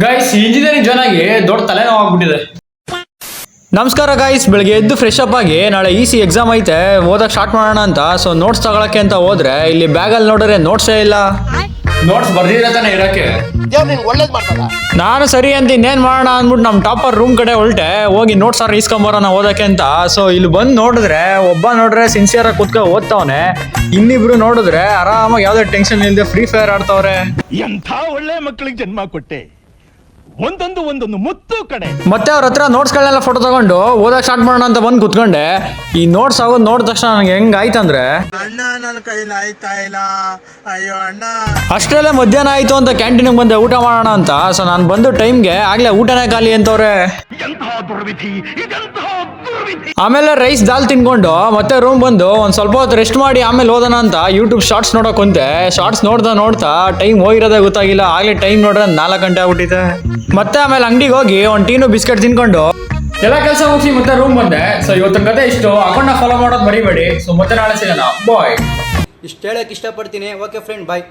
Guys engineering join ಆಗಿ ದೊಡ್ಡ ತಲೆನೋವು ಆಗ್ಬಿಟ್ಟಿದೆ. ನಮಸ್ಕಾರ ಗೈಸ್, ಬೆಳಗ್ಗೆ ಎದ್ದು ಫ್ರೆಶ್ ಅಪ್ ಆಗಿ ನಾಳೆ ಇಸಿ ಎಕ್ಸಾಮ್ ಐತೆ, ಓದಕ್ ಸ್ಟಾರ್ಟ್ ಮಾಡೋಣ ಅಂತ ಸೊ ನೋಟ್ಸ್ ತಗೊಳಕ್ಕೆ ಅಂತ ಹೋದ್ರೆ ಇಲ್ಲಿ ಬ್ಯಾಗಲ್ಲಿ ನೋಡಿದ್ರೆ ನೋಟ್ಸೇ ಇಲ್ಲ. ನೋಟ್ಸ್ ಬರ್ದಿದ್ರೆ ತಾನೇ ಇರಕ್ಕೆ. ನಾನು ಸರಿ ಅಂತ ಇನ್ನೇನ್ ಮಾಡೋಣ ಅಂದ್ಬಿಟ್ಟು ನಮ್ಮ ಟಾಪರ್ ರೂಮ್ ಕಡೆ ಹೊರಟೆ, ಹೋಗಿ ನೋಟ್ಸ್ ಆರ್ ಇಸ್ಕೊಂಬರೋಣ ಓದಕ್ಕೆ ಅಂತ. ಸೊ ಇಲ್ಲಿ ಬಂದು ನೋಡಿದ್ರೆ ಒಬ್ಬ ನೋಡ್ರೆ ಸಿನ್ಸಿಯರ್ ಆಗಿ ಕುತ್ಕೊ ಓದ್ತಾವನೆ, ಇನ್ನಿಬ್ರು ನೋಡಿದ್ರೆ ಆರಾಮಾಗಿ ಯಾವ್ದೇ ಟೆನ್ಷನ್ ಇಲ್ಲದೆ ಫ್ರೀ ಫೈರ್ ಆಡ್ತಾವ್ರೆ. ಎಂಥ ಒಳ್ಳೆ ಮಕ್ಕಳಿಗೆ ಜನ್ಮ ಕೊಟ್ಟೆ, ಒಂದೊಂದು ಮುತ್ತು ಕಡೆ. ಮತ್ತೆ ಅವ್ರ ಹತ್ರ ನೋಟ್ಸ್ಗಳನ್ನೆಲ್ಲ ಫೋಟೋ ತಗೊಂಡು ಓದಕ್ ಸ್ಟಾರ್ಟ್ ಮಾಡೋಣ ಅಂತ ಬಂದು ಕುತ್ಕೊಂಡೆ. ಈ ನೋಟ್ಸ್ ಆಗೋದು ನೋಡಿದ ತಕ್ಷಣ ನನಗೆ ಹೆಂಗಾಯ್ತಂದ್ರೆ, ಅಣ್ಣ ನನ್ನ ಕೈಲಿ ಆಯ್ತಾ ಇಲ್ಲ, ಅಯ್ಯೋ ಅಣ್ಣ. ಅಷ್ಟರಲ್ಲೇ ಮಧ್ಯಾಹ್ನ ಆಯ್ತು ಅಂತ ಕ್ಯಾಂಟೀನ್ಗೆ ಬಂದೆ ಊಟ ಮಾಡೋಣ ಅಂತ. ಸೊ ನಾನು ಬಂದು ಟೈಮ್ಗೆ ಆಗ್ಲೇ ಊಟನೇ ಖಾಲಿ ಅಂತವ್ರೆ. ಆಮೇಲೆ ರೈಸ್ ದಾಲ್ ತಿನ್ಕೊಂಡು ಮತ್ತೆ ರೂಮ್ ಬಂದು ಒಂದ್ ಸ್ವಲ್ಪ ಹೊತ್ತು ರೆಸ್ಟ್ ಮಾಡಿ ಆಮೇಲೆ ಓದೋಣ ಅಂತ ಯೂಟ್ಯೂಬ್ ಶಾರ್ಟ್ಸ್ ನೋಡಕ್ ಕುಂತೆ. ಶಾರ್ಟ್ಸ್ ನೋಡ್ತಾ ಟೈಮ್ ಹೋಗಿರೋದೇ ಗೊತ್ತಾಗಿಲ್ಲ. ಆಗ್ಲೇ ಟೈಮ್ ನೋಡ್ರೆ 4 ಗಂಟೆ ಆಗ್ಬಿಟ್ಟಿದೆ. ಮತ್ತೆ ಆಮೇಲೆ ಅಂಗಡಿಗೆ ಹೋಗಿ ಒಂದು ಟೀನು ಬಿಸ್ಕೆಟ್ ತಿನ್ಕೊಂಡು ಎಲ್ಲ ಕೆಲಸ ಮುಗಿಸಿ ಮತ್ತೆ ರೂಮ್ ಬಂದೆ. ಸೊ ಇವತ್ತಿನ ಕತೆ ಇಷ್ಟು. ಅಕೌಂಟ್ನ ಫಾಲೋ ಮಾಡೋದು ಮರಿಬೇಡಿ. ಸೊ ಮತ್ತೆ ನಾಳೆ ಸಿಗೋಣ. ಬಾಯ್. ಇಷ್ಟು ಹೇಳಕ್ಕೆ ಇಷ್ಟಪಡ್ತೀನಿ. ಓಕೆ ಫ್ರೆಂಡ್, ಬಾಯ್.